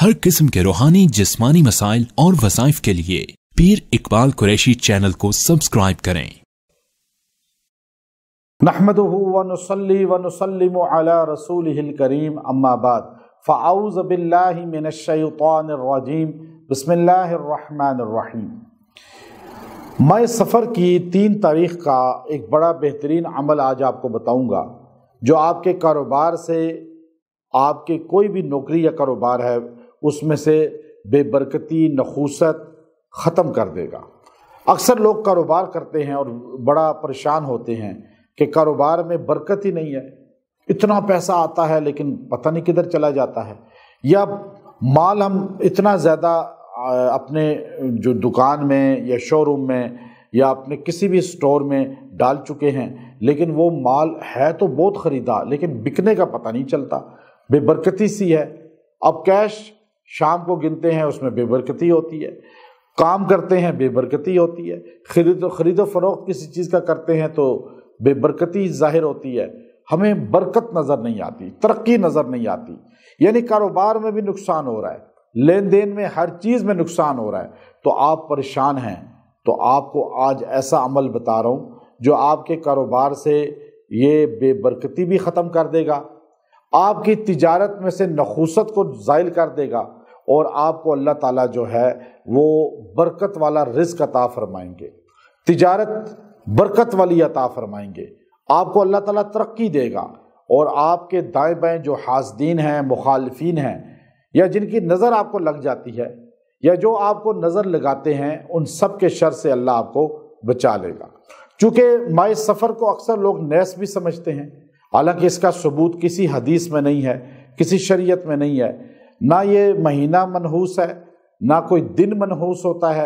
हर किस्म के रूहानी जिस्मानी मसाइल और वज़ाइफ के लिए पीर इकबाल कुरैशी चैनल को सब्सक्राइब करें। नहमदुहु व नुसल्ली व नुसल्लिमु अला रसूलिहिल करीम, अम्मा बाद, फ़अऊज़ु बिल्लाहि मिनश शैतानिर रजीम, बिस्मिल्लाहिर रहमानिर रहीम। मैं सफ़र की 3 तारीख़ का एक बड़ा बेहतरीन अमल आज आपको बताऊंगा, जो आपके कारोबार से, आपके कोई भी नौकरी या कारोबार है उसमें से बेबरकती, नखूसत ख़त्म कर देगा। अक्सर लोग कारोबार करते हैं और बड़ा परेशान होते हैं कि कारोबार में बरकत ही नहीं है, इतना पैसा आता है लेकिन पता नहीं किधर चला जाता है, या माल हम इतना ज़्यादा अपने जो दुकान में या शोरूम में या अपने किसी भी स्टोर में डाल चुके हैं, लेकिन वो माल है तो बहुत ख़रीदा लेकिन बिकने का पता नहीं चलता, बेबरकती सी है। अब कैश शाम को गिनते हैं, उसमें बेबरकती होती है, काम करते हैं बेबरकती होती है, खरीदो फरोख्त किसी चीज़ का करते हैं तो बेबरकती ज़ाहिर होती है, हमें बरकत नज़र नहीं आती, तरक्की नज़र नहीं आती। यानी कारोबार में भी नुकसान हो रहा है, लेन देन में, हर चीज़ में नुकसान हो रहा है, तो आप परेशान हैं। तो आपको आज ऐसा अमल बता रहा हूँ जो आपके कारोबार से ये बेबरकती भी ख़त्म कर देगा, आपकी तिजारत में से नखूसत को ज़ाइल कर देगा और आपको अल्लाह ताला जो है वो बरकत वाला रिज़्क़ अता फरमाएंगे, तिजारत बरकत वाली अता फरमाएंगे, आपको अल्लाह ताला तरक्की देगा। और आपके दाएं बाएं जो हासदीन हैं, मुखालिफीन हैं, या जिनकी नज़र आपको लग जाती है या जो आपको नज़र लगाते हैं, उन सब के शर से अल्लाह आपको बचा लेगा। चूँकि माए सफ़र को अक्सर लोग नैस भी समझते हैं, हालांकि इसका सबूत किसी हदीस में नहीं है, किसी शरीयत में नहीं है, ना ये महीना मनहूस है, ना कोई दिन मनहूस होता है,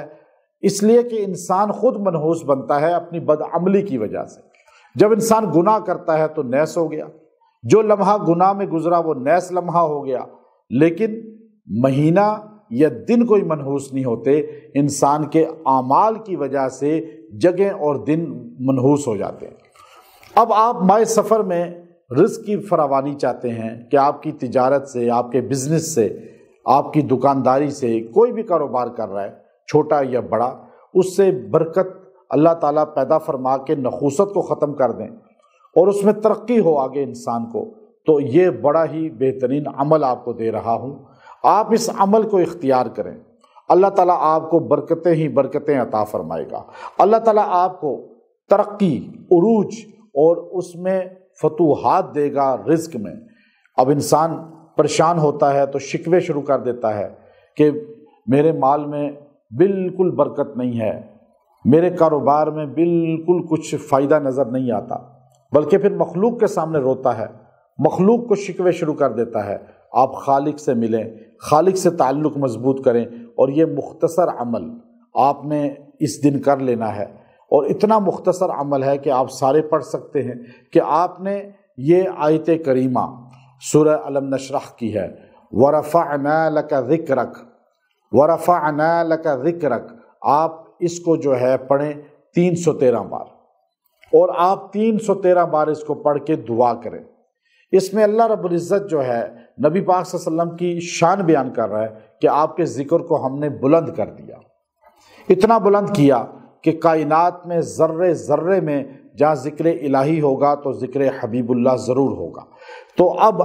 इसलिए कि इंसान खुद मनहूस बनता है अपनी बदअमली की वजह से। जब इंसान गुनाह करता है तो नैस हो गया, जो लम्हा गुनाह में गुजरा वो नैस लम्हा हो गया, लेकिन महीना या दिन कोई मनहूस नहीं होते, इंसान के आमाल की वजह से जगह और दिन मनहूस हो जाते हैं। अब आप माए सफ़र में रिज़्क़ की फरावानी चाहते हैं कि आपकी तिजारत से, आपके बिज़नेस से, आपकी दुकानदारी से, कोई भी कारोबार कर रहा है छोटा या बड़ा, उससे बरकत अल्लाह ताला पैदा फरमा के नखूसत को ख़त्म कर दें और उसमें तरक्की हो आगे इंसान को, तो ये बड़ा ही बेहतरीन अमल आपको दे रहा हूँ। आप इस अमल को इख्तियार करें, अल्लाह ताला आपको बरकतें ही बरकतें अता फरमाएगा। अल्लाह ताला आपको तरक्की, उरूज और उसमें फतूहात देगा रिज़्क़ में। अब इंसान परेशान होता है तो शिकवे शुरू कर देता है कि मेरे माल में बिल्कुल बरकत नहीं है, मेरे कारोबार में बिल्कुल कुछ फ़ायदा नज़र नहीं आता, बल्कि फिर मखलूक के सामने रोता है, मखलूक को शिकवे शुरू कर देता है। आप खालिक से मिलें, खालिक से ताल्लुक़ मजबूत करें, और ये मुख्तसर अमल आपने इस दिन कर लेना है। और इतना मुख्तसर अमल है कि आप सारे पढ़ सकते हैं कि आपने ये आयत करीमा सूरह अलम नशरह की है, वरफ़अना लका ज़िक्रक, वरफ़अना लका ज़िक्रक, आप इसको जो है पढ़ें 313 बार, और आप 313 बार इसको पढ़ के दुआ करें। इसमें अल्लाह रब्बुल इज़्ज़त जो है नबी पाक सल्लल्लाहु अलैहि वसल्लम की शान बयान कर रहा है कि आपके ज़िक्र को हमने बुलंद कर दिया, इतना बुलंद किया कि कायनात में ज़र्रे ज़र्रे में जहाँ ज़िक्र इलाही होगा तो ज़िक्र हबीबुल्लाह ज़रूर होगा। तो अब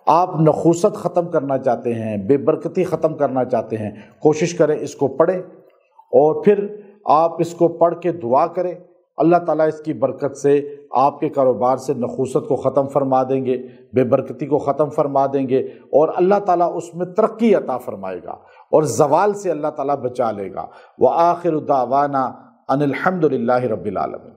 आप नखूसत ख़त्म करना चाहते हैं, बेबरकती ख़त्म करना चाहते हैं, कोशिश करें इसको पढ़ें और फिर आप इसको पढ़ के दुआ करें। अल्लाह ताला इसकी बरकत से आपके कारोबार से नखूसत को ख़त्म फरमा देंगे, बेबरकती को ख़त्म फरमा देंगे, और अल्लाह ताला उसमें तरक्की अता फरमाएगा और ज़वाल से अल्लाह ताला बचा लेगा। व आखिरु दावाना अनिल हम्दुलिल्लाहि रब्बिल आलमीन।